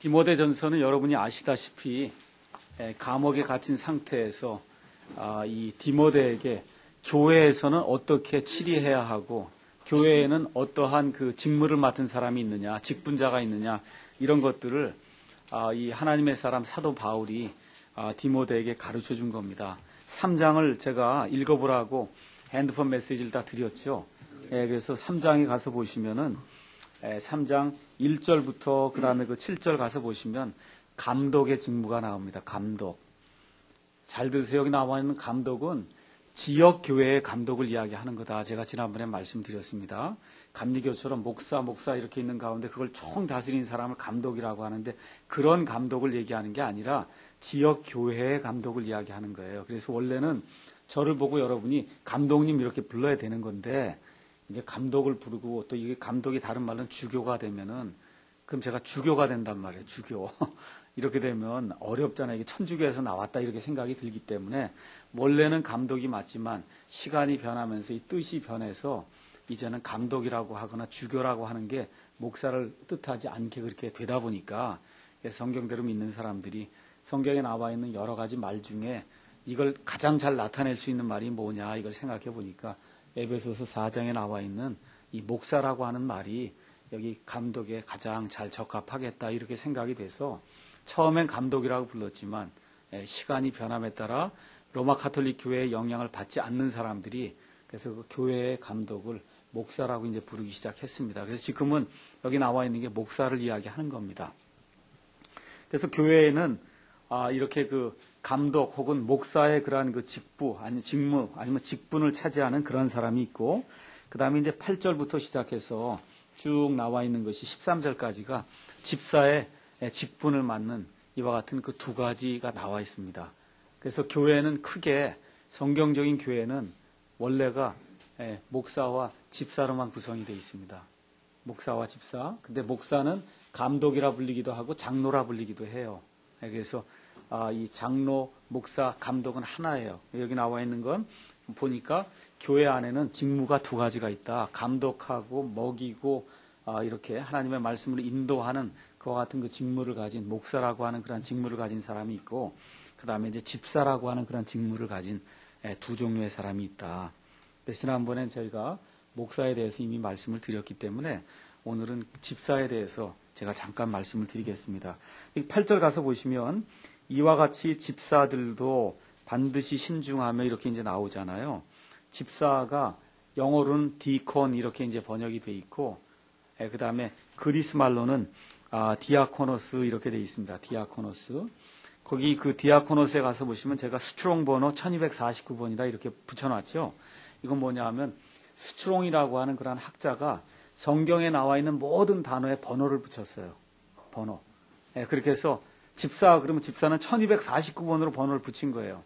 디모데전서는 여러분이 아시다시피 감옥에 갇힌 상태에서 이 디모데에게 교회에서는 어떻게 치리해야 하고 교회에는 어떠한 그 직무를 맡은 사람이 있느냐, 직분자가 있느냐, 이런 것들을 이 하나님의 사람 사도 바울이 디모데에게 가르쳐 준 겁니다. 3장을 제가 읽어보라고 핸드폰 메시지를 다 드렸죠. 그래서 3장에 가서 보시면은 3장 1절부터 그 다음에 그 7절 가서 보시면 감독의 직무가 나옵니다. 감독. 잘 들으세요. 여기 나와 있는 감독은 지역 교회의 감독을 이야기하는 거다. 제가 지난번에 말씀드렸습니다. 감리교처럼 목사 이렇게 있는 가운데 그걸 총 다스리는 사람을 감독이라고 하는데 그런 감독을 얘기하는 게 아니라 지역 교회의 감독을 이야기하는 거예요. 그래서 원래는 저를 보고 여러분이 감독님 이렇게 불러야 되는 건데 이게 감독을 부르고 또 이게 감독이 다른 말로는 주교가 되면은 그럼 제가 주교가 된단 말이에요. 주교. 이렇게 되면 어렵잖아요. 이게 천주교에서 나왔다 이렇게 생각이 들기 때문에 원래는 감독이 맞지만 시간이 변하면서 이 뜻이 변해서 이제는 감독이라고 하거나 주교라고 하는 게 목사를 뜻하지 않게 그렇게 되다 보니까 성경대로 믿는 사람들이 성경에 나와 있는 여러 가지 말 중에 이걸 가장 잘 나타낼 수 있는 말이 뭐냐 이걸 생각해 보니까 에베소서 4장에 나와 있는 이 목사라고 하는 말이 여기 감독에 가장 잘 적합하겠다 이렇게 생각이 돼서 처음엔 감독이라고 불렀지만 시간이 변함에 따라 로마 가톨릭 교회의 영향을 받지 않는 사람들이 그래서 그 교회의 감독을 목사라고 이제 부르기 시작했습니다. 그래서 지금은 여기 나와 있는 게 목사를 이야기하는 겁니다. 그래서 교회에는 이렇게 그 감독 혹은 목사의 그러한 그 직부, 아니 직무, 아니면 직분을 차지하는 그런 사람이 있고, 그 다음에 이제 8절부터 시작해서 쭉 나와 있는 것이 13절까지가 집사의 직분을 맡는 이와 같은 그 두 가지가 나와 있습니다. 그래서 교회는 크게 성경적인 교회는 원래가 목사와 집사로만 구성이 되어 있습니다. 목사와 집사. 근데 목사는 감독이라 불리기도 하고 장로라 불리기도 해요. 그래서 이 장로, 목사, 감독은 하나예요. 여기 나와 있는 건 보니까 교회 안에는 직무가 두 가지가 있다. 감독하고 먹이고 이렇게 하나님의 말씀으로 인도하는 그와 같은 그 직무를 가진 목사라고 하는 그런 직무를 가진 사람이 있고 그 다음에 이제 집사라고 하는 그런 직무를 가진 두 종류의 사람이 있다. 그래서 지난번엔 저희가 목사에 대해서 이미 말씀을 드렸기 때문에 오늘은 집사에 대해서 제가 잠깐 말씀을 드리겠습니다. 8절 가서 보시면 이와 같이 집사들도 반드시 신중하며 이렇게 이제 나오잖아요. 집사가 영어로는 디콘 이렇게 이제 번역이 돼 있고, 그 다음에 그리스 말로는 디아코노스 이렇게 돼 있습니다. 디아코노스. 거기 그 디아코노스에 가서 보시면 제가 스트롱 번호 1249번이다 이렇게 붙여놨죠. 이건 뭐냐 하면 스트롱이라고 하는 그런 학자가 성경에 나와 있는 모든 단어에 번호를 붙였어요. 번호. 그렇게 해서 집사, 그러면 집사는 1249번으로 번호를 붙인 거예요.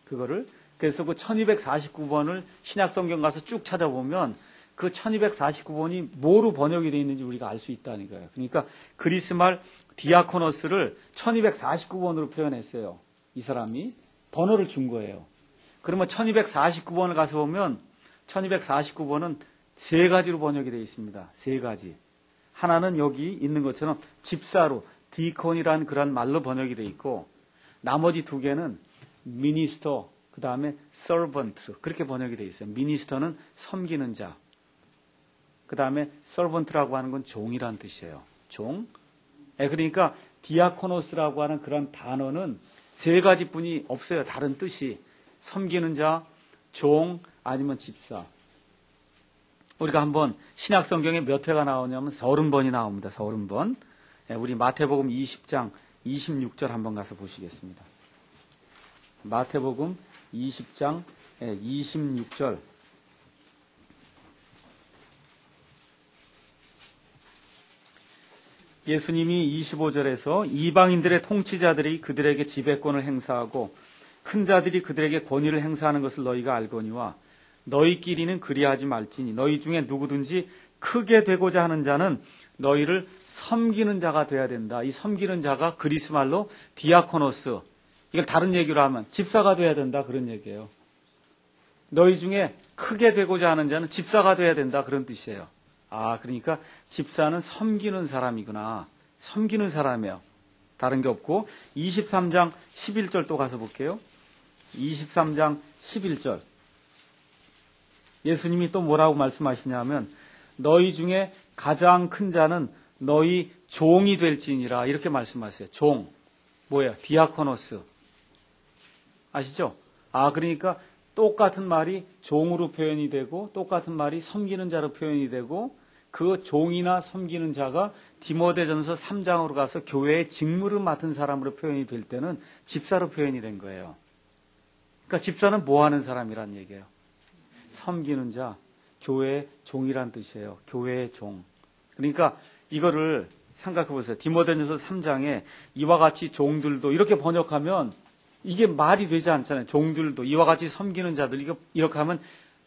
그거를. 그래서 그 1249번을 신약성경 가서 쭉 찾아보면 그 1249번이 뭐로 번역이 되어 있는지 우리가 알 수 있다는 거예요. 그러니까 그리스말 디아코노스를 1249번으로 표현했어요. 이 사람이 번호를 준 거예요. 그러면 1249번을 가서 보면 1249번은 세 가지로 번역이 되어 있습니다. 세 가지. 하나는 여기 있는 것처럼 집사로 디콘이라는 그런 말로 번역이 되어 있고 나머지 두 개는 미니스터, 그 다음에 서번트 그렇게 번역이 되어 있어요. 미니스터는 섬기는 자. 그 다음에 서번트라고 하는 건 종이라는 뜻이에요. 종. 그러니까 디아코노스라고 하는 그런 단어는 세 가지뿐이 없어요. 다른 뜻이. 섬기는 자, 종, 아니면 집사. 우리가 한번 신약성경에 몇 회가 나오냐면 30번이 나옵니다. 30번. 우리 마태복음 20장 26절 한번 가서 보시겠습니다. 마태복음 20장 26절. 예수님이 25절에서 이방인들의 통치자들이 그들에게 지배권을 행사하고 큰 자들이 그들에게 권위를 행사하는 것을 너희가 알거니와 너희끼리는 그리하지 말지니 너희 중에 누구든지 크게 되고자 하는 자는 너희를 섬기는 자가 돼야 된다. 이 섬기는 자가 그리스 말로 디아코노스. 이걸 다른 얘기로 하면 집사가 돼야 된다. 그런 얘기예요. 너희 중에 크게 되고자 하는 자는 집사가 돼야 된다. 그런 뜻이에요. 그러니까 집사는 섬기는 사람이구나. 섬기는 사람이에요. 다른 게 없고 23장 11절 또 가서 볼게요. 23장 11절. 예수님이 또 뭐라고 말씀하시냐면 너희 중에 가장 큰 자는 너희 종이 될지니라 이렇게 말씀하세요. 종. 뭐예요? 디아코노스. 아시죠? 그러니까 똑같은 말이 종으로 표현이 되고 똑같은 말이 섬기는 자로 표현이 되고 그 종이나 섬기는 자가 디모데전서 3장으로 가서 교회의 직무를 맡은 사람으로 표현이 될 때는 집사로 표현이 된 거예요. 그러니까 집사는 뭐 하는 사람이란 얘기예요? 섬기는 자, 교회의 종이란 뜻이에요. 교회의 종. 그러니까 이거를 생각해 보세요. 디모데전서 3장에 이와 같이 종들도 이렇게 번역하면 이게 말이 되지 않잖아요. 종들도 이와 같이 섬기는 자들 이렇게 하면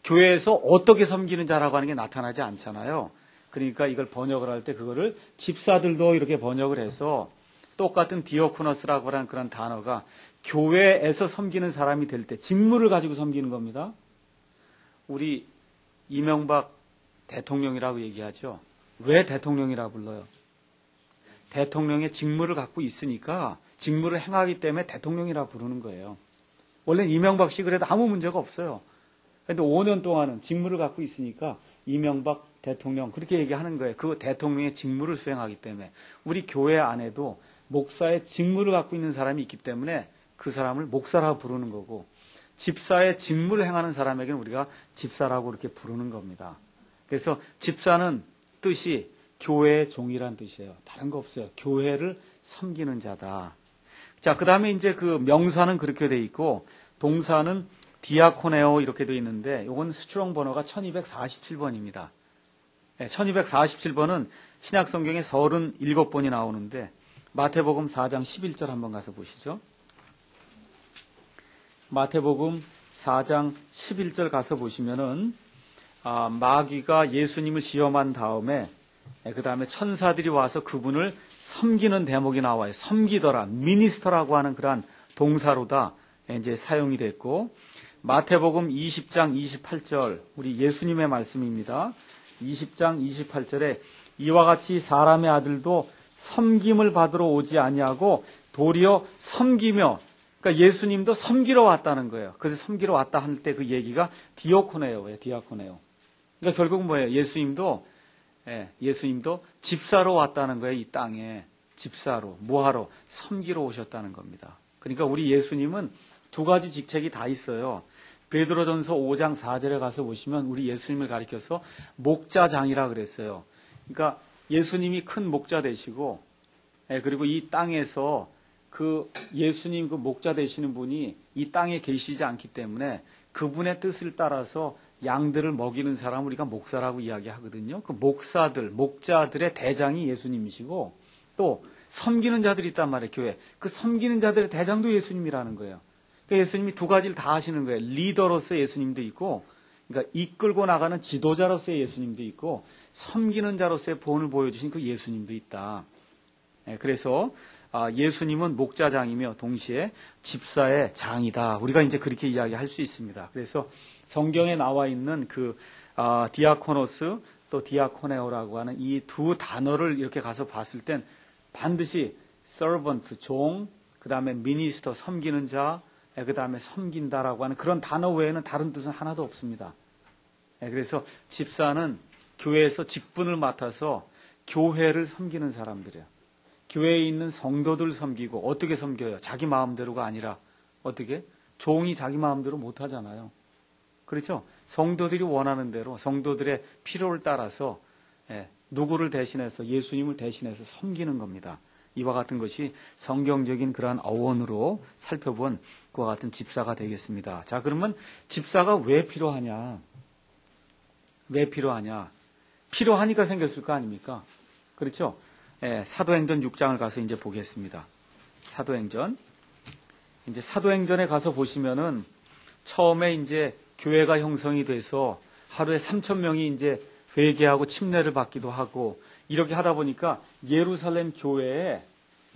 교회에서 어떻게 섬기는 자라고 하는 게 나타나지 않잖아요. 그러니까 이걸 번역을 할 때 그거를 집사들도 이렇게 번역을 해서 똑같은 디오코너스라고 하는 그런 단어가 교회에서 섬기는 사람이 될 때 직무를 가지고 섬기는 겁니다. 우리 이명박 대통령이라고 얘기하죠. 왜 대통령이라고 불러요? 대통령의 직무를 갖고 있으니까 직무를 행하기 때문에 대통령이라고 부르는 거예요. 원래 이명박 씨 그래도 아무 문제가 없어요. 그런데 5년 동안은 직무를 갖고 있으니까 이명박 대통령 그렇게 얘기하는 거예요. 그 대통령의 직무를 수행하기 때문에 우리 교회 안에도 목사의 직무를 갖고 있는 사람이 있기 때문에 그 사람을 목사라고 부르는 거고 집사의 직무를 행하는 사람에게는 우리가 집사라고 이렇게 부르는 겁니다. 그래서 집사는 뜻이 교회의 종이란 뜻이에요. 다른 거 없어요. 교회를 섬기는 자다. 자, 그 다음에 이제 그 명사는 그렇게 돼 있고 동사는 디아코네오 이렇게 돼 있는데 이건 스트롱 번호가 1247번입니다. 네, 1247번은 신약 성경에 37번이 나오는데 마태복음 4장 11절 한번 가서 보시죠. 마태복음 4장 11절 가서 보시면은 마귀가 예수님을 시험한 다음에 그 다음에 천사들이 와서 그분을 섬기는 대목이 나와요. 섬기더라, 미니스터라고 하는 그러한 동사로다 이제 사용이 됐고 마태복음 20장 28절 우리 예수님의 말씀입니다. 20장 28절에 이와 같이 사람의 아들도 섬김을 받으러 오지 아니하고 도리어 섬기며 그러니까 예수님도 섬기러 왔다는 거예요. 그래서 섬기러 왔다 할 때 그 얘기가 디오코네오예요. 디아코네오. 그러니까 결국은 뭐예요? 예수님도 집사로 왔다는 거예요. 이 땅에 집사로 뭐하러? 섬기러 오셨다는 겁니다. 그러니까 우리 예수님은 두 가지 직책이 다 있어요. 베드로전서 5장 4절에 가서 보시면 우리 예수님을 가리켜서 목자장이라 그랬어요. 그러니까 예수님이 큰 목자 되시고 그리고 이 땅에서 그 예수님 그 목자 되시는 분이 이 땅에 계시지 않기 때문에 그분의 뜻을 따라서 양들을 먹이는 사람 우리가 목사라고 이야기하거든요. 그 목자들의 대장이 예수님이시고 또 섬기는 자들이 있단 말이에요. 교회. 그 섬기는 자들의 대장도 예수님이라는 거예요. 그러니까 예수님이 두 가지를 다 하시는 거예요. 리더로서의 예수님도 있고 그러니까 이끌고 나가는 지도자로서의 예수님도 있고 섬기는 자로서의 본을 보여주신 그 예수님도 있다. 그래서 예수님은 목자장이며 동시에 집사의 장이다. 우리가 이제 그렇게 이야기할 수 있습니다. 그래서 성경에 나와 있는 그 디아코노스 또 디아코네오라고 하는 이 두 단어를 이렇게 가서 봤을 땐 반드시 servant, 종, 그 다음에 minister, 섬기는 자, 그 다음에 섬긴다라고 하는 그런 단어 외에는 다른 뜻은 하나도 없습니다. 그래서 집사는 교회에서 직분을 맡아서 교회를 섬기는 사람들이에요. 교회에 있는 성도들 섬기고 어떻게 섬겨요? 자기 마음대로가 아니라 어떻게? 종이 자기 마음대로 못하잖아요. 그렇죠? 성도들이 원하는 대로 성도들의 필요를 따라서 누구를 대신해서 예수님을 대신해서 섬기는 겁니다. 이와 같은 것이 성경적인 그러한 어원으로 살펴본 그와 같은 집사가 되겠습니다. 자, 그러면 집사가 왜 필요하냐? 왜 필요하냐? 필요하니까 생겼을 거 아닙니까? 그렇죠? 사도행전 6장을 가서 이제 보겠습니다. 사도행전에 가서 보시면은 처음에 이제 교회가 형성이 돼서 하루에 3,000명이 이제 회개하고 침례를 받기도 하고 이렇게 하다 보니까 예루살렘 교회에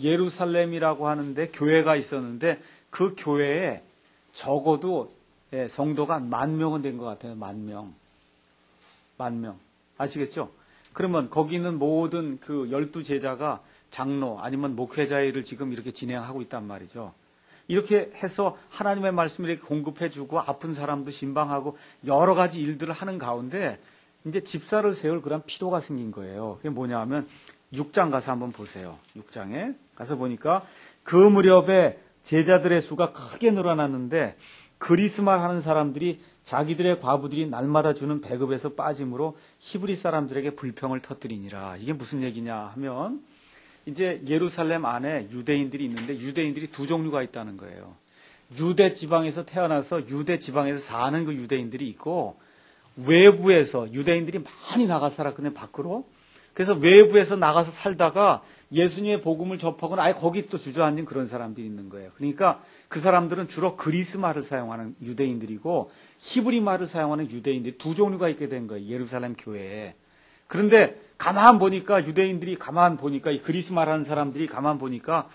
예루살렘이라고 하는데 교회가 있었는데 그 교회에 적어도 성도가 10,000명은 된 것 같아요. 10,000명. 아시겠죠? 그러면 거기 있는 모든 그 12 제자가 장로 아니면 목회자 일을 지금 이렇게 진행하고 있단 말이죠. 이렇게 해서 하나님의 말씀을 이렇게 공급해주고 아픈 사람도 신방하고 여러 가지 일들을 하는 가운데 이제 집사를 세울 그런 필요가 생긴 거예요. 그게 뭐냐 하면 6장 가서 한번 보세요. 6장에 가서 보니까 그 무렵에 제자들의 수가 크게 늘어났는데 그리스말 하는 사람들이 자기들의 과부들이 날마다 주는 배급에서 빠짐으로 히브리 사람들에게 불평을 터뜨리니라. 이게 무슨 얘기냐 하면 이제 예루살렘 안에 유대인들이 있는데 유대인들이 두 종류가 있다는 거예요. 유대 지방에서 태어나서 유대 지방에서 사는 그 유대인들이 있고 외부에서 유대인들이 많이 나가 살았거든요. 밖으로. 그래서 외부에서 나가서 살다가 예수님의 복음을 접하고는 아예 거기 또 주저앉은 그런 사람들이 있는 거예요. 그러니까 그 사람들은 주로 그리스 말을 사용하는 유대인들이고 히브리 말을 사용하는 유대인들이 두 종류가 있게 된 거예요. 예루살렘 교회에. 그런데 가만 보니까 유대인들이 가만 보니까 이 그리스 말 하는 사람들이 가만 보니까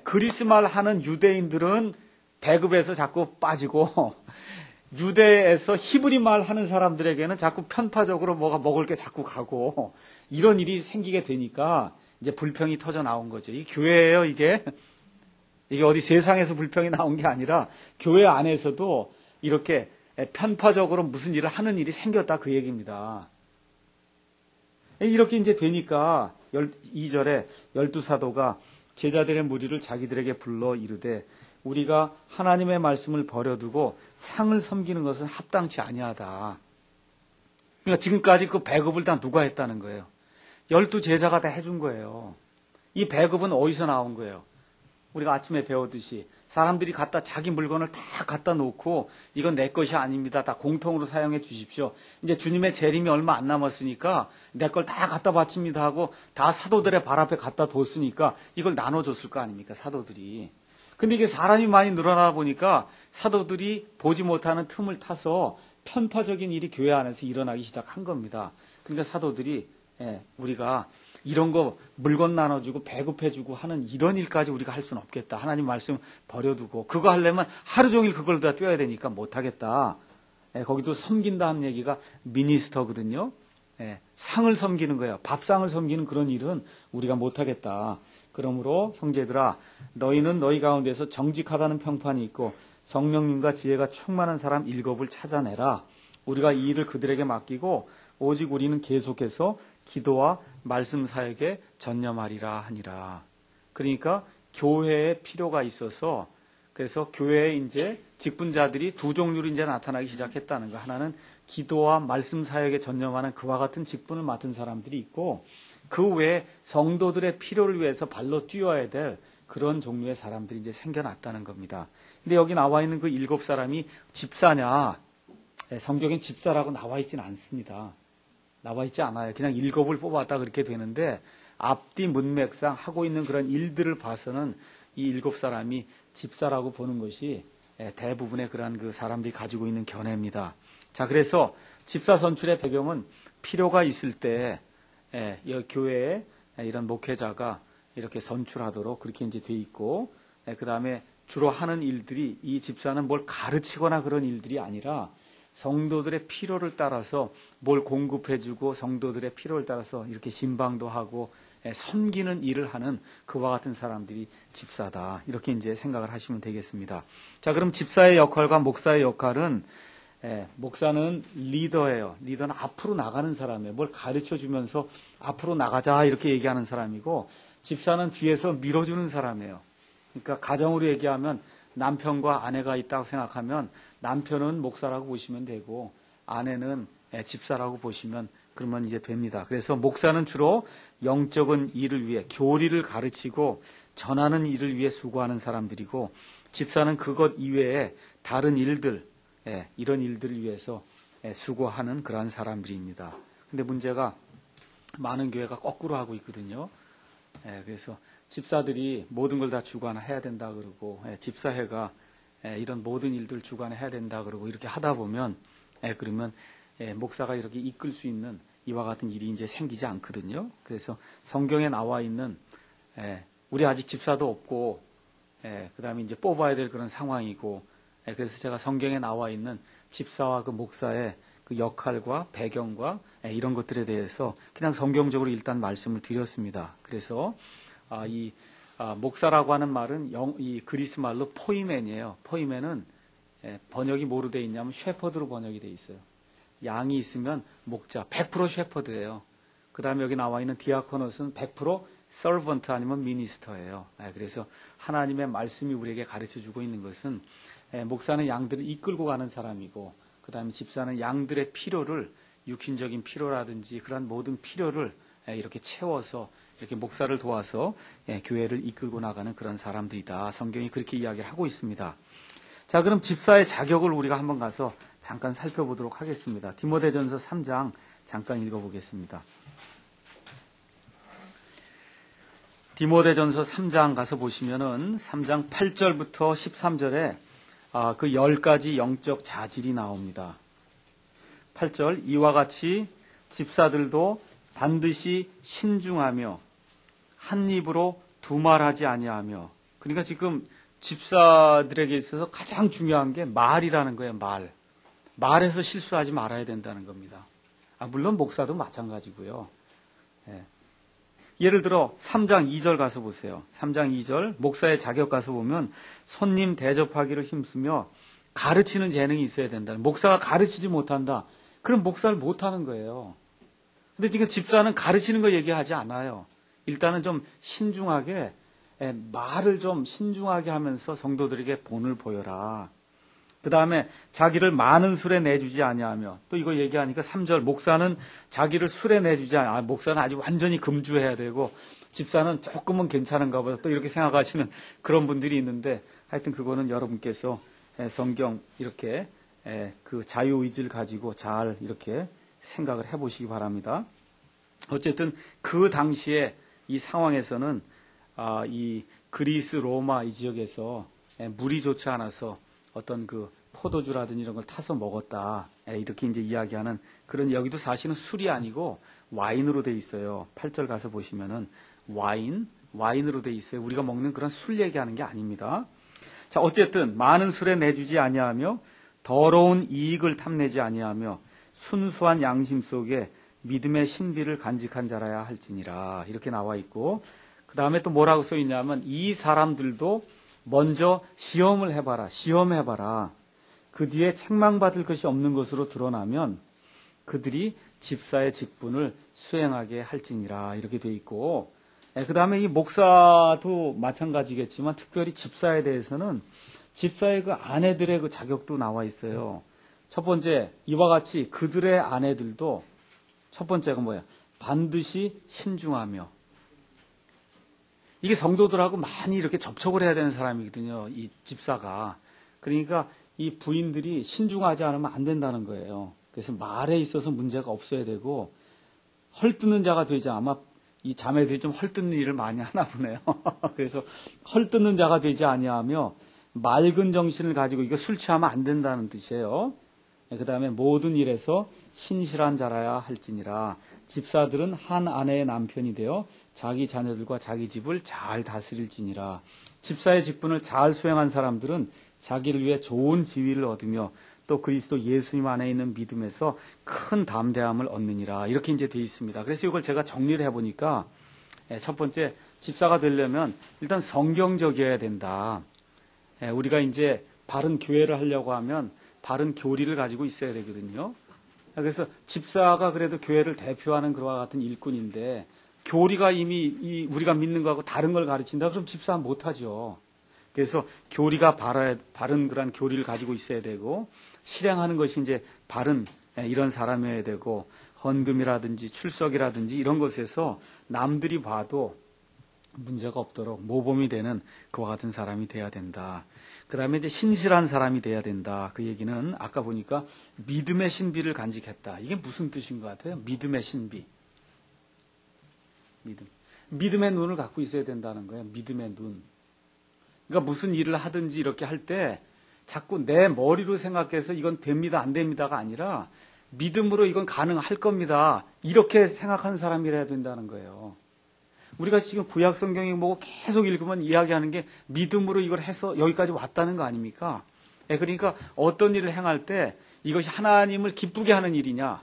그리스 말 하는 유대인들은 배급에서 자꾸 빠지고 유대에서 히브리 말 하는 사람들에게는 자꾸 편파적으로 뭐가 먹을 게 자꾸 가고 이런 일이 생기게 되니까 이제 불평이 터져 나온 거죠. 이 교회예요, 이게. 이게 어디 세상에서 불평이 나온 게 아니라 교회 안에서도 이렇게 편파적으로 무슨 일을 하는 일이 생겼다 그 얘기입니다. 이렇게 이제 되니까 2절에 12사도가 제자들의 무리를 자기들에게 불러 이르되 우리가 하나님의 말씀을 버려두고 상을 섬기는 것은 합당치 아니하다. 그러니까 지금까지 그 배급을 다 누가 했다는 거예요. 12제자가 다 해준 거예요. 이 배급은 어디서 나온 거예요? 우리가 아침에 배웠듯이 사람들이 자기 물건을 다 갖다 놓고 이건 내 것이 아닙니다. 다 공통으로 사용해 주십시오. 이제 주님의 재림이 얼마 안 남았으니까 내 걸 다 갖다 바칩니다 하고 다 사도들의 발 앞에 갖다 뒀으니까 이걸 나눠줬을 거 아닙니까? 사도들이. 근데 이게 사람이 많이 늘어나다 보니까 사도들이 보지 못하는 틈을 타서 편파적인 일이 교회 안에서 일어나기 시작한 겁니다. 그러니까 사도들이 우리가 이런 거 물건 나눠주고 배급해주고 하는 이런 일까지 우리가 할 수는 없겠다. 하나님 말씀 버려두고 그거 하려면 하루 종일 그걸 다 뛰어야 되니까 못하겠다. 거기도 섬긴다 하는 얘기가 미니스터거든요. 상을 섬기는 거예요. 밥상을 섬기는 그런 일은 우리가 못하겠다. 그러므로 형제들아 너희는 너희 가운데서 정직하다는 평판이 있고 성령님과 지혜가 충만한 사람 7을 찾아내라. 우리가 이 일을 그들에게 맡기고 오직 우리는 계속해서 기도와 말씀 사역에 전념하리라 하니라. 그러니까 교회에 필요가 있어서 그래서 교회에 이제 직분자들이 두 종류로 이제 나타나기 시작했다는 거. 하나는 기도와 말씀 사역에 전념하는 그와 같은 직분을 맡은 사람들이 있고 그 외에 성도들의 필요를 위해서 발로 뛰어야 될 그런 종류의 사람들이 이제 생겨났다는 겁니다. 근데 여기 나와 있는 그 7사람이 집사냐? 성경엔 집사라고 나와 있지는 않습니다. 나와 있지 않아요. 그냥 7을 뽑았다 그렇게 되는데 앞뒤 문맥상 하고 있는 그런 일들을 봐서는 이 7사람이 집사라고 보는 것이 대부분의 그런 그 사람들이 가지고 있는 견해입니다. 자, 그래서 집사 선출의 배경은 필요가 있을 때 교회에 이런 목회자가 이렇게 선출하도록 그렇게 이제 돼 있고, 그 다음에 주로 하는 일들이 이 집사는 뭘 가르치거나 그런 일들이 아니라 성도들의 필요를 따라서 뭘 공급해주고 성도들의 필요를 따라서 이렇게 신방도 하고 섬기는 일을 하는 그와 같은 사람들이 집사다. 이렇게 이제 생각을 하시면 되겠습니다. 자, 그럼 집사의 역할과 목사의 역할은 목사는 리더예요. 리더는 앞으로 나가는 사람이에요. 뭘 가르쳐 주면서 앞으로 나가자 이렇게 얘기하는 사람이고 집사는 뒤에서 밀어주는 사람이에요. 그러니까 가정으로 얘기하면 남편과 아내가 있다고 생각하면 남편은 목사라고 보시면 되고 아내는 집사라고 보시면 그러면 이제 됩니다. 그래서 목사는 주로 영적인 일을 위해 교리를 가르치고 전하는 일을 위해 수고하는 사람들이고 집사는 그것 이외에 다른 일들, 이런 일들을 위해서 수고하는 그러한 사람들입니다. 근데 문제가 많은 교회가 거꾸로 하고 있거든요. 그래서 집사들이 모든 걸 다 주관해야 된다 그러고 집사회가 이런 모든 일들 주관해야 된다 그러고 이렇게 하다 보면 그러면 목사가 이렇게 이끌 수 있는 이와 같은 일이 이제 생기지 않거든요. 그래서 성경에 나와 있는 우리 아직 집사도 없고 그다음에 이제 뽑아야 될 그런 상황이고 그래서 제가 성경에 나와 있는 집사와 그 목사의 그 역할과 배경과 이런 것들에 대해서 그냥 성경적으로 일단 말씀을 드렸습니다. 그래서 목사라고 하는 말은 이 그리스 말로 포이맨이에요. 포이맨은 번역이 뭐로 돼 있냐면 셰퍼드로 번역이 돼 있어요. 양이 있으면 목자, 100% 셰퍼드예요. 그 다음에 여기 나와 있는 디아코노스는 100% 서번트 아니면 미니스터예요. 그래서 하나님의 말씀이 우리에게 가르쳐주고 있는 것은 목사는 양들을 이끌고 가는 사람이고, 그 다음에 집사는 양들의 필요를, 육신적인 필요라든지 그런 모든 필요를 이렇게 채워서 이렇게 목사를 도와서 교회를 이끌고 나가는 그런 사람들이다. 성경이 그렇게 이야기를 하고 있습니다. 자, 그럼 집사의 자격을 우리가 한번 가서 잠깐 살펴보도록 하겠습니다. 디모데전서 3장 잠깐 읽어보겠습니다. 디모데전서 3장 가서 보시면은 3장 8절부터 13절에 그 10가지 영적 자질이 나옵니다. 8절, 이와 같이 집사들도 반드시 신중하며 한 입으로 두말하지 아니하며. 그러니까 지금 집사들에게 있어서 가장 중요한 게 말이라는 거예요. 말해서 실수하지 말아야 된다는 겁니다. 물론 목사도 마찬가지고요. 예를 들어 3장 2절 가서 보세요. 3장 2절 목사의 자격 가서 보면 손님 대접하기를 힘쓰며 가르치는 재능이 있어야 된다. 목사가 가르치지 못한다. 그럼 목사를 못하는 거예요. 근데 지금 집사는 가르치는 거 얘기하지 않아요. 일단은 좀 신중하게, 말을 좀 신중하게 하면서 성도들에게 본을 보여라. 그 다음에 자기를 많은 술에 내주지 아니하며, 또 이거 얘기하니까 3절 목사는 자기를 술에 내주지 아니하며, 목사는 아주 완전히 금주해야 되고 집사는 조금은 괜찮은가 보다 또 이렇게 생각하시는 그런 분들이 있는데, 하여튼 그거는 여러분께서 성경 이렇게 그 자유의지를 가지고 잘 이렇게 생각을 해보시기 바랍니다. 어쨌든 그 당시에 이 상황에서는 이 그리스 로마 이 지역에서 물이 좋지 않아서 어떤 그 포도주라든지 이런 걸 타서 먹었다. 이렇게 이제 이야기하는 그런, 여기도 사실은 술이 아니고 와인으로 돼 있어요. 8절 가서 보시면은 와인으로 돼 있어요. 우리가 먹는 그런 술 얘기하는 게 아닙니다. 자, 어쨌든 많은 술에 내주지 아니하며 더러운 이익을 탐내지 아니하며 순수한 양심 속에 믿음의 신비를 간직한 자라야 할지니라. 이렇게 나와 있고, 그 다음에 또 뭐라고 써 있냐면 이 사람들도 먼저 시험해봐라. 그 뒤에 책망받을 것이 없는 것으로 드러나면 그들이 집사의 직분을 수행하게 할지니라. 이렇게 돼 있고, 그 다음에 이 목사도 마찬가지겠지만 특별히 집사에 대해서는 집사의 그 아내들의 그 자격도 나와 있어요. 첫 번째, 이와 같이 그들의 아내들도, 첫 번째가 뭐야? 반드시 신중하며. 이게 성도들하고 많이 이렇게 접촉을 해야 되는 사람이거든요, 이 집사가. 그러니까 이 부인들이 신중하지 않으면 안 된다는 거예요. 그래서 말에 있어서 문제가 없어야 되고, 헐뜯는 자가 되지, 아마 이 자매들이 좀 헐뜯는 일을 많이 하나 보네요. 그래서 헐뜯는 자가 되지 아니하며 맑은 정신을 가지고, 이거 술 취하면 안 된다는 뜻이에요. 그 다음에 모든 일에서 신실한 자라야 할지니라. 집사들은 한 아내의 남편이 되어 자기 자녀들과 자기 집을 잘 다스릴지니라. 집사의 직분을 잘 수행한 사람들은 자기를 위해 좋은 지위를 얻으며 또 그리스도 예수님 안에 있는 믿음에서 큰 담대함을 얻느니라. 이렇게 이제 되어 있습니다. 그래서 이걸 제가 정리를 해보니까 첫 번째, 집사가 되려면 일단 성경적이어야 된다. 우리가 이제 바른 교회를 하려고 하면 바른 교리를 가지고 있어야 되거든요. 그래서 집사가 그래도 교회를 대표하는 그와 같은 일꾼인데 교리가 이미 우리가 믿는 거하고 다른 걸 가르친다 그럼 집사 못하죠. 그래서 교리가 바른 그런 교리를 가지고 있어야 되고, 실행하는 것이 이제 바른 이런 사람이어야 되고, 헌금이라든지 출석이라든지 이런 것에서 남들이 봐도 문제가 없도록 모범이 되는 그와 같은 사람이 돼야 된다. 그 다음에 이제 신실한 사람이 돼야 된다. 그 얘기는 아까 보니까 믿음의 신비를 간직했다. 이게 무슨 뜻인 것 같아요? 믿음의 신비. 믿음의 눈을 갖고 있어야 된다는 거예요. 믿음의 눈. 그러니까 무슨 일을 하든지 이렇게 할 때 자꾸 내 머리로 생각해서 이건 됩니다, 안 됩니다가 아니라 믿음으로 이건 가능할 겁니다. 이렇게 생각하는 사람이라야 된다는 거예요. 우리가 지금 구약 성경에 보고 계속 읽으면 이야기하는 게 믿음으로 이걸 해서 여기까지 왔다는 거 아닙니까? 그러니까 어떤 일을 행할 때 이것이 하나님을 기쁘게 하는 일이냐?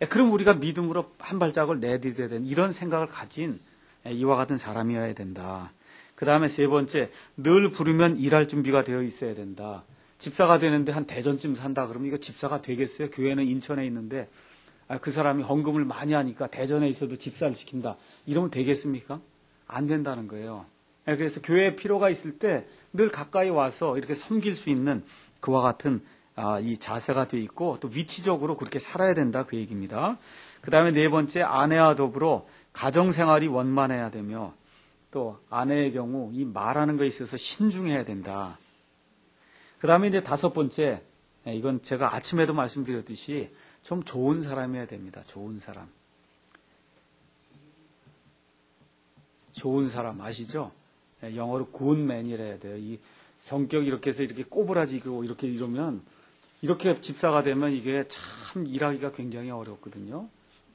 그럼 우리가 믿음으로 한 발짝을 내디뎌야 되는 이런 생각을 가진 이와 같은 사람이어야 된다. 그 다음에 세 번째, 늘 부르면 일할 준비가 되어 있어야 된다. 집사가 되는데 한 대전쯤 산다 그러면 이거 집사가 되겠어요? 교회는 인천에 있는데 그 사람이 헌금을 많이 하니까 대전에 있어도 집사를 시킨다. 이러면 되겠습니까? 안 된다는 거예요. 그래서 교회에 필요가 있을 때 늘 가까이 와서 이렇게 섬길 수 있는 그와 같은 이 자세가 되어 있고 또 위치적으로 그렇게 살아야 된다 그 얘기입니다. 그 다음에 네 번째, 아내와 더불어 가정생활이 원만해야 되며 또 아내의 경우 이 말하는 것에 있어서 신중해야 된다. 그 다음에 이제 다섯 번째, 이건 제가 아침에도 말씀드렸듯이 좀 좋은 사람이어야 됩니다. 좋은 사람. 좋은 사람 아시죠? 영어로 good man이라 해야 돼요. 이 성격이 이렇게 해서 이렇게 꼬부라지고 이렇게 이러면 이렇게 집사가 되면 이게 참 일하기가 굉장히 어렵거든요.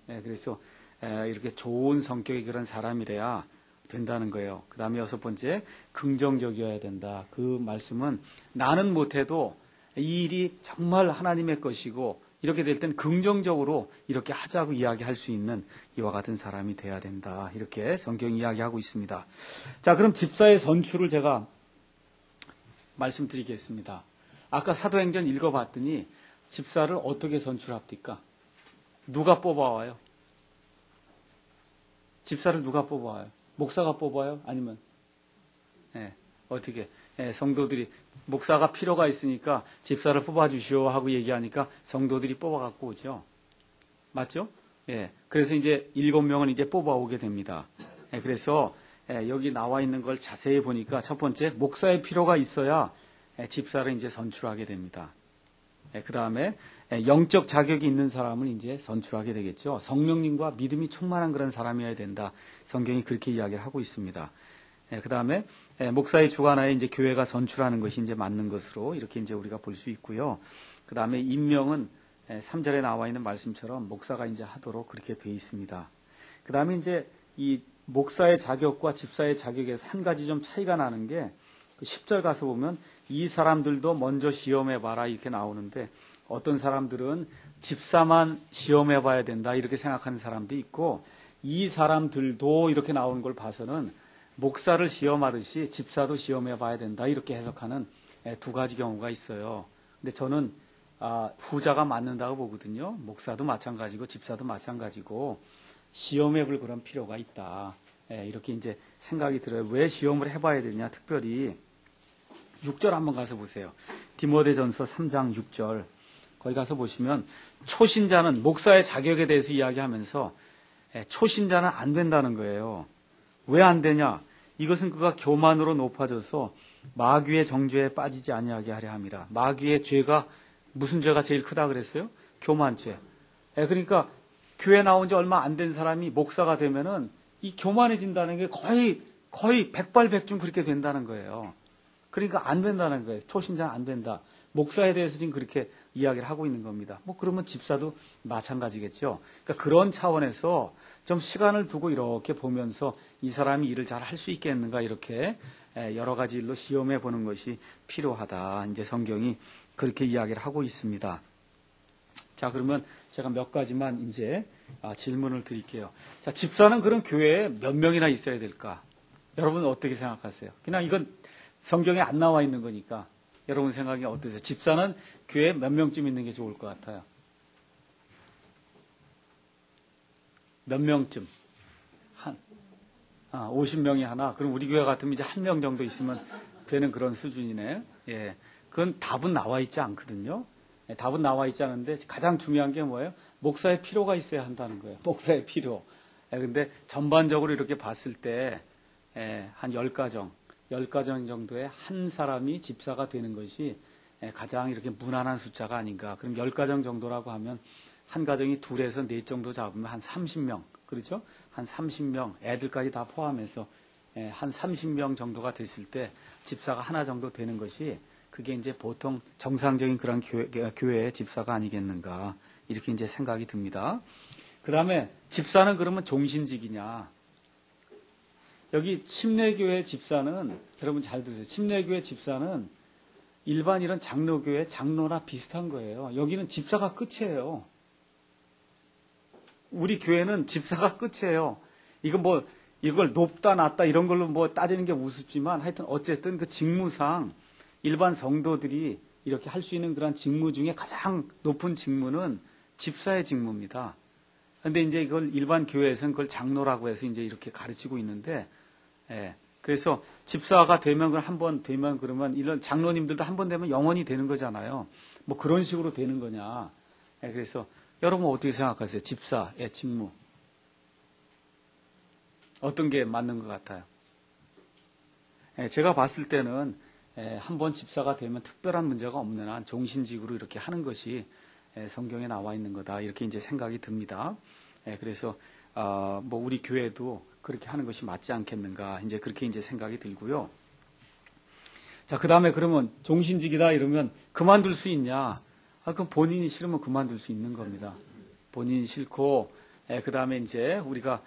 그래서 이렇게 좋은 성격의 그런 사람이래야 된다는 거예요. 그 다음에 여섯 번째, 긍정적이어야 된다. 그 말씀은 나는 못해도 이 일이 정말 하나님의 것이고 이렇게 될 땐 긍정적으로 이렇게 하자고 이야기할 수 있는 이와 같은 사람이 돼야 된다. 이렇게 성경이 이야기하고 있습니다. 자, 그럼 집사의 선출을 제가 말씀드리겠습니다. 아까 사도행전 읽어봤더니 집사를 어떻게 선출합니까? 누가 뽑아와요? 집사를 누가 뽑아와요? 목사가 뽑아요? 아니면 어떻게 성도들이 목사가 필요가 있으니까 집사를 뽑아주시오 하고 얘기하니까 성도들이 뽑아갖고 오죠. 맞죠? 그래서 이제 7명은 이제 뽑아오게 됩니다. 그래서 여기 나와 있는 걸 자세히 보니까 첫 번째, 목사의 필요가 있어야 집사를 이제 선출하게 됩니다. 그 다음에 영적 자격이 있는 사람을 이제 선출하게 되겠죠. 성령님과 믿음이 충만한 그런 사람이어야 된다. 성경이 그렇게 이야기를 하고 있습니다. 그 다음에 목사의 주관하에 이제 교회가 선출하는 것이 이제 맞는 것으로 이렇게 이제 우리가 볼 수 있고요. 그 다음에 임명은 3절에 나와 있는 말씀처럼 목사가 이제 하도록 그렇게 되어 있습니다. 그 다음에 이제 이 목사의 자격과 집사의 자격에서 한 가지 좀 차이가 나는 게 10절 가서 보면 이 사람들도 먼저 시험해봐라 이렇게 나오는데 어떤 사람들은 집사만 시험해봐야 된다 이렇게 생각하는 사람도 있고 이 사람들도 이렇게 나오는 걸 봐서는 목사를 시험하듯이 집사도 시험해봐야 된다 이렇게 해석하는 두 가지 경우가 있어요. 근데 저는 후자가 맞는다고 보거든요. 목사도 마찬가지고 집사도 마찬가지고 시험해볼 그런 필요가 있다. 이렇게 이제 생각이 들어요. 왜 시험을 해봐야 되냐? 특별히 6절 한번 가서 보세요. 디모데전서 3장 6절 거기 가서 보시면 초신자는 목사의 자격에 대해서 이야기하면서 초신자는 안 된다는 거예요. 왜 안 되냐? 이것은 그가 교만으로 높아져서 마귀의 정죄에 빠지지 아니하게 하려 함이라. 마귀의 죄가 무슨 죄가 제일 크다 그랬어요? 교만죄. 그러니까 교회 나온 지 얼마 안 된 사람이 목사가 되면은 이 교만해진다는 게 거의 백발백중 그렇게 된다는 거예요. 그러니까 안 된다는 거예요. 초신자는 안 된다. 목사에 대해서 지금 그렇게 이야기를 하고 있는 겁니다. 그러면 집사도 마찬가지겠죠. 그러니까 그런 차원에서 좀 시간을 두고 이렇게 보면서 이 사람이 일을 잘 할 수 있겠는가 이렇게 여러 가지 일로 시험해 보는 것이 필요하다. 이제 성경이 그렇게 이야기를 하고 있습니다. 자, 그러면 제가 몇 가지만 이제 질문을 드릴게요. 자, 집사는 그런 교회에 몇 명이나 있어야 될까? 여러분 어떻게 생각하세요? 그냥 이건 성경에 안 나와 있는 거니까 여러분 생각이 어떠세요? 집사는 교회에 몇 명쯤 있는 게 좋을 것 같아요? 몇 명쯤? 50명이 하나? 그럼 우리 교회 같으면 이제 1명 정도 있으면 되는 그런 수준이네요. 그건 답은 나와 있지 않거든요. 답은 나와 있지 않은데 가장 중요한 게 뭐예요? 목사의 필요가 있어야 한다는 거예요. 목사의 필요. 근데 전반적으로 이렇게 봤을 때 한 10가정 정도의 한 사람이 집사가 되는 것이 가장 이렇게 무난한 숫자가 아닌가. 그럼 10가정 정도라고 하면 한 가정이 2에서 4 정도 잡으면 한 30명. 그렇죠? 한 30명, 애들까지 다 포함해서 한 30명 정도가 됐을 때 집사가 하나 정도 되는 것이 그게 이제 보통 정상적인 그런 교회의 집사가 아니겠는가. 이렇게 이제 생각이 듭니다. 그 다음에 집사는 그러면 종신직이냐. 여기 침례교회 집사는 여러분 잘 들으세요. 침례교회 집사는 일반 이런 장로교회 장로나 비슷한 거예요. 여기는 집사가 끝이에요. 우리 교회는 집사가 끝이에요. 이건 이걸 높다 낮다 이런 걸로 뭐 따지는 게 우습지만 하여튼 어쨌든 그 직무상 일반 성도들이 이렇게 할 수 있는 그런 직무 중에 가장 높은 직무는 집사의 직무입니다. 그런데 이제 이걸 일반 교회에서는 그걸 장로라고 해서 이제 이렇게 가르치고 있는데, 그래서 집사가 되면 한 번 되면 그러면 이런 장로님들도 한 번 되면 영원히 되는 거잖아요. 뭐 그런 식으로 되는 거냐. 그래서 여러분 어떻게 생각하세요? 집사의 직무. 어떤 게 맞는 것 같아요? 제가 봤을 때는 한 번 집사가 되면 특별한 문제가 없는 한 종신직으로 이렇게 하는 것이 성경에 나와 있는 거다. 이렇게 이제 생각이 듭니다. 그래서 뭐 우리 교회도 그렇게 하는 것이 맞지 않겠는가. 이제 그렇게 이제 생각이 들고요. 자, 그 다음에 그러면 종신직이다 이러면 그만둘 수 있냐? 그럼 본인이 싫으면 그만둘 수 있는 겁니다. 본인이 싫고, 그 다음에 이제 우리가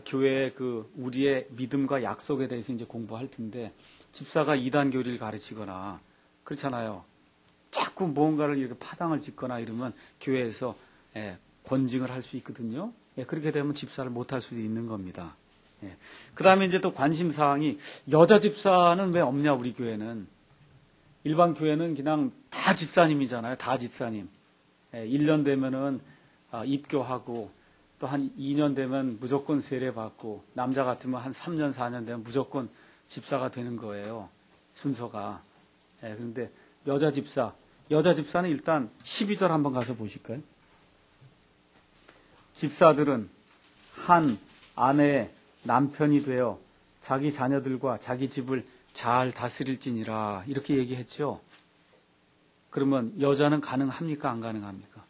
교회 그 우리의 믿음과 약속에 대해서 이제 공부할 텐데 집사가 이단 교리를 가르치거나 그렇잖아요. 자꾸 무언가를 이렇게 파당을 짓거나 이러면 교회에서 권징을 할 수 있거든요. 그렇게 되면 집사를 못할 수도 있는 겁니다. 그 다음에 이제 또 관심사항이 여자 집사는 왜 없냐 우리 교회는. 일반 교회는 그냥 다 집사님이잖아요. 다 집사님. 1년 되면은 입교하고 또 한 2년 되면 무조건 세례받고 남자 같으면 한 3년 4년 되면 무조건 집사가 되는 거예요. 순서가. 그런데 여자 집사는 일단 12절 한번 가서 보실까요? 집사들은 한 아내의 남편이 되어 자기 자녀들과 자기 집을 잘 다스릴지니라 이렇게 얘기했죠. 그러면 여자는 가능합니까? 안 가능합니까?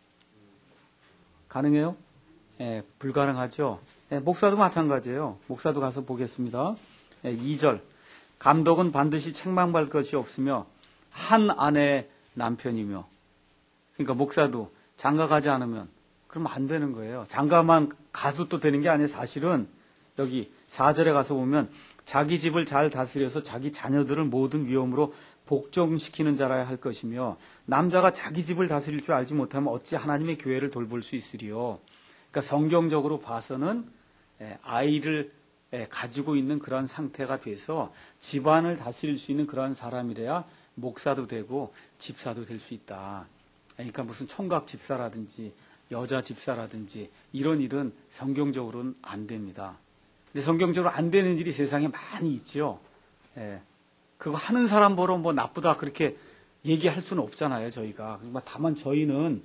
가능해요? 불가능하죠. 목사도 마찬가지예요. 목사도 가서 보겠습니다. 2절 감독은 반드시 책망받을 것이 없으며 한 아내의 남편이며. 그러니까 목사도 장가 가지 않으면 그러면 안 되는 거예요. 장가만 가도 또 되는 게 아니에요. 사실은 여기 4절에 가서 보면 자기 집을 잘 다스려서 자기 자녀들을 모든 위험으로 복종시키는 자라야 할 것이며 남자가 자기 집을 다스릴 줄 알지 못하면 어찌 하나님의 교회를 돌볼 수 있으리요. 그러니까 성경적으로 봐서는 아이를 가지고 있는 그런 상태가 돼서 집안을 다스릴 수 있는 그런 사람이래야 목사도 되고 집사도 될 수 있다. 그러니까 무슨 총각 집사라든지 여자 집사라든지 이런 일은 성경적으로는 안 됩니다. 근데 성경적으로 안 되는 일이 세상에 많이 있죠. 그거 하는 사람 보러 뭐 나쁘다 그렇게 얘기할 수는 없잖아요, 저희가. 다만 저희는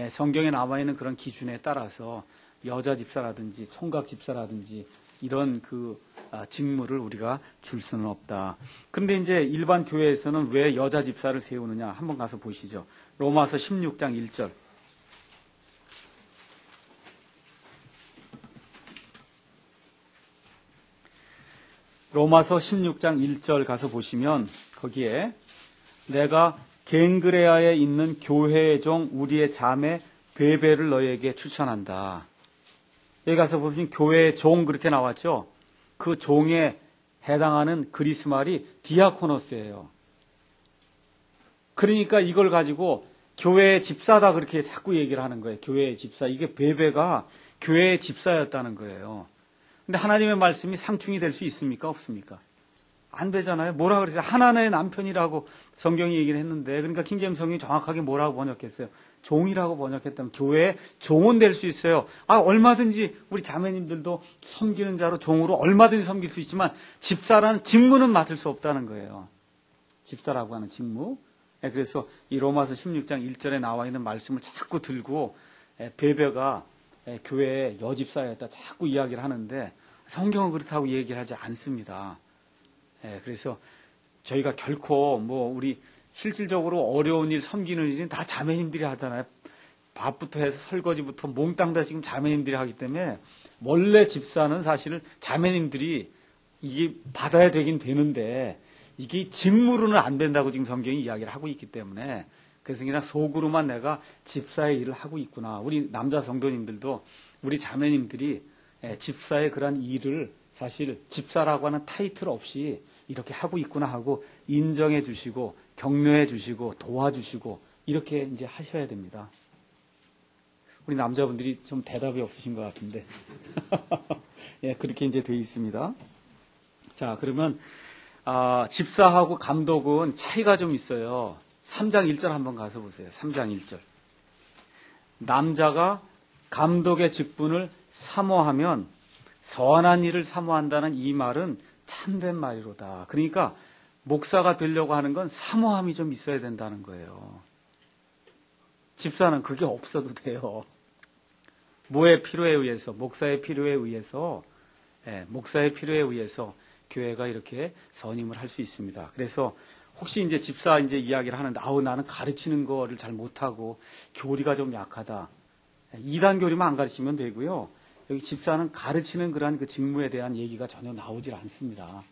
성경에 나와 있는 그런 기준에 따라서 여자 집사라든지 총각 집사라든지 이런 그 직무를 우리가 줄 수는 없다. 그런데 이제 일반 교회에서는 왜 여자 집사를 세우느냐? 한번 가서 보시죠. 로마서 16장 1절. 로마서 16장 1절 가서 보시면 거기에 내가 겐그레아에 있는 교회의 종 우리의 자매 베베를 너에게 추천한다. 여기 가서 보시면 교회의 종 그렇게 나왔죠. 그 종에 해당하는 그리스 말이 디아코노스예요. 그러니까 이걸 가지고 교회의 집사다 그렇게 자꾸 얘기를 하는 거예요. 교회의 집사. 이게 베베가 교회의 집사였다는 거예요. 근데 하나님의 말씀이 상충이 될 수 있습니까? 없습니까? 안 되잖아요. 뭐라 그러죠? 하나님의 남편이라고 성경이 얘기를 했는데, 그러니까 킹제임스 성경이 정확하게 뭐라고 번역했어요? 종이라고 번역했다면 교회에 종은 될 수 있어요. 얼마든지 우리 자매님들도 섬기는 자로 종으로 얼마든지 섬길 수 있지만 집사라는 직무는 맡을 수 없다는 거예요. 집사라고 하는 직무. 그래서 이 로마서 16장 1절에 나와 있는 말씀을 자꾸 들고 베베가 교회의 여집사였다 자꾸 이야기를 하는데 성경은 그렇다고 얘기를 하지 않습니다. 그래서 저희가 결코 뭐 우리 실질적으로 어려운 일 섬기는 일은 다 자매님들이 하잖아요. 밥부터 해서 설거지부터 몽땅 다 지금 자매님들이 하기 때문에 원래 집사는 사실은 자매님들이 이게 받아야 되긴 되는데 이게 직무로는 안 된다고 지금 성경이 이야기를 하고 있기 때문에 그래서 그냥 속으로만 내가 집사의 일을 하고 있구나. 우리 남자 성도님들도 우리 자매님들이 집사의 그런 일을 사실 집사라고 하는 타이틀 없이 이렇게 하고 있구나 하고 인정해 주시고 격려해 주시고 도와주시고 이렇게 이제 하셔야 됩니다. 우리 남자분들이 좀 대답이 없으신 것 같은데. 예, 그렇게 이제 되어 있습니다. 자, 그러면 집사하고 감독은 차이가 좀 있어요. 3장 1절 한번 가서 보세요. 3장 1절. 남자가 감독의 직분을 사모하면 선한 일을 사모한다는 이 말은 참된 말이로다. 그러니까 목사가 되려고 하는 건 사모함이 좀 있어야 된다는 거예요. 집사는 그게 없어도 돼요. 뭐의 필요에 의해서, 목사의 필요에 의해서, 목사의 필요에 의해서 교회가 이렇게 선임을 할 수 있습니다. 그래서 혹시 이제 집사 이제 이야기를 하는데, 나는 가르치는 거를 잘 못하고 교리가 좀 약하다. 2단 교리만 안 가르치면 되고요. 여기 집사는 가르치는 그러한 그 직무에 대한 얘기가 전혀 나오질 않습니다.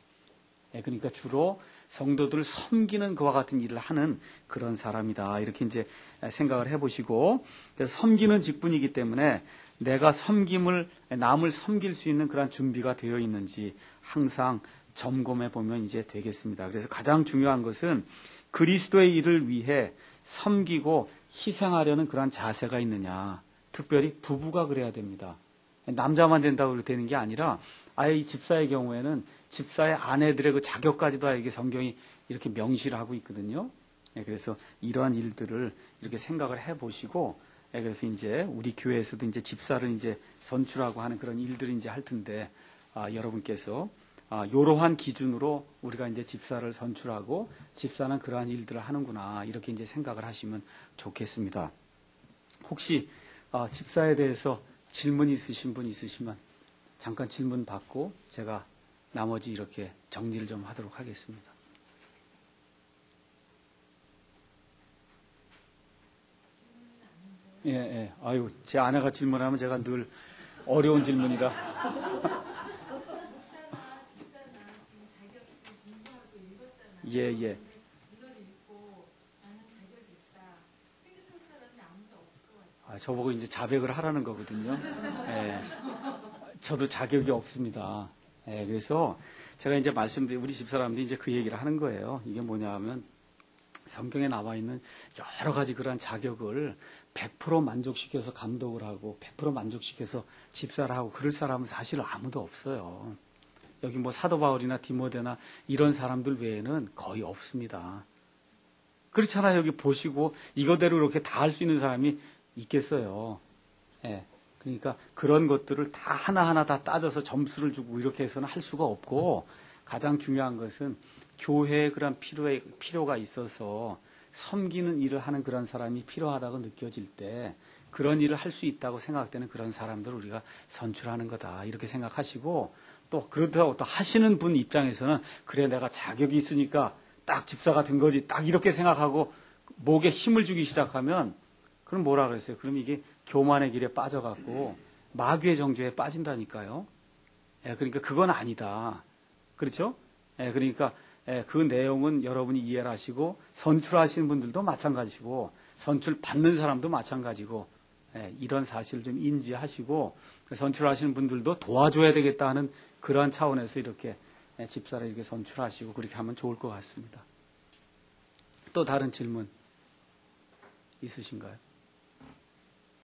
그러니까 주로 성도들을 섬기는 그와 같은 일을 하는 그런 사람이다. 이렇게 이제 생각을 해보시고, 그래서 섬기는 직분이기 때문에 내가 남을 섬길 수 있는 그런 준비가 되어 있는지 항상 점검해 보면 이제 되겠습니다. 그래서 가장 중요한 것은 그리스도의 일을 위해 섬기고 희생하려는 그런 자세가 있느냐. 특별히 부부가 그래야 됩니다. 남자만 된다고 되는 게 아니라 아예 이 집사의 경우에는 집사의 아내들의 그 자격까지도 이게 성경이 이렇게 명시를 하고 있거든요. 그래서 이러한 일들을 이렇게 생각을 해 보시고, 그래서 이제 우리 교회에서도 이제 집사를 이제 선출하고 하는 그런 일들을 이제 할 텐데, 여러분께서 이러한 기준으로 우리가 이제 집사를 선출하고 집사는 그러한 일들을 하는구나, 이렇게 이제 생각을 하시면 좋겠습니다. 혹시 집사에 대해서 질문 있으신 분 있으시면 잠깐 질문 받고 제가 나머지 이렇게 정리를 좀 하도록 하겠습니다. 예. 아유, 제 아내가 질문하면 제가 늘 어려운 질문이라. 예. 저보고 이제 자백을 하라는 거거든요. 예. 저도 자격이 없습니다. 그래서 제가 이제 말씀드린 우리 집사람들이 이제 그 얘기를 하는 거예요. 이게 뭐냐 하면 성경에 나와 있는 여러 가지 그러한 자격을 100% 만족시켜서 감독을 하고 100% 만족시켜서 집사를 하고 그럴 사람은 사실 아무도 없어요. 여기 뭐 사도 바울이나 디모데나 이런 사람들 외에는 거의 없습니다. 그렇잖아요. 여기 보시고 이거대로 이렇게 다 할 수 있는 사람이 있겠어요. 그러니까 그런 것들을 다 하나하나 다 따져서 점수를 주고 이렇게 해서는 할 수가 없고, 가장 중요한 것은 교회에 그런 필요가 있어서 섬기는 일을 하는 그런 사람이 필요하다고 느껴질 때 그런 일을 할 수 있다고 생각되는 그런 사람들을 우리가 선출하는 거다, 이렇게 생각하시고, 또 그렇다고 또 하시는 분 입장에서는 그래 내가 자격이 있으니까 딱 집사가 된 거지, 딱 이렇게 생각하고 목에 힘을 주기 시작하면 그럼 뭐라 그랬어요? 그럼 이게 교만의 길에 빠져갖고 마귀의 정죄에 빠진다니까요. 그러니까 그건 아니다. 그렇죠? 그러니까 그 내용은 여러분이 이해를 하시고, 선출하시는 분들도 마찬가지고 선출 받는 사람도 마찬가지고, 이런 사실을 좀 인지하시고 선출하시는 분들도 도와줘야 되겠다 하는 그러한 차원에서 이렇게 집사를 이렇게 선출하시고 그렇게 하면 좋을 것 같습니다. 또 다른 질문 있으신가요?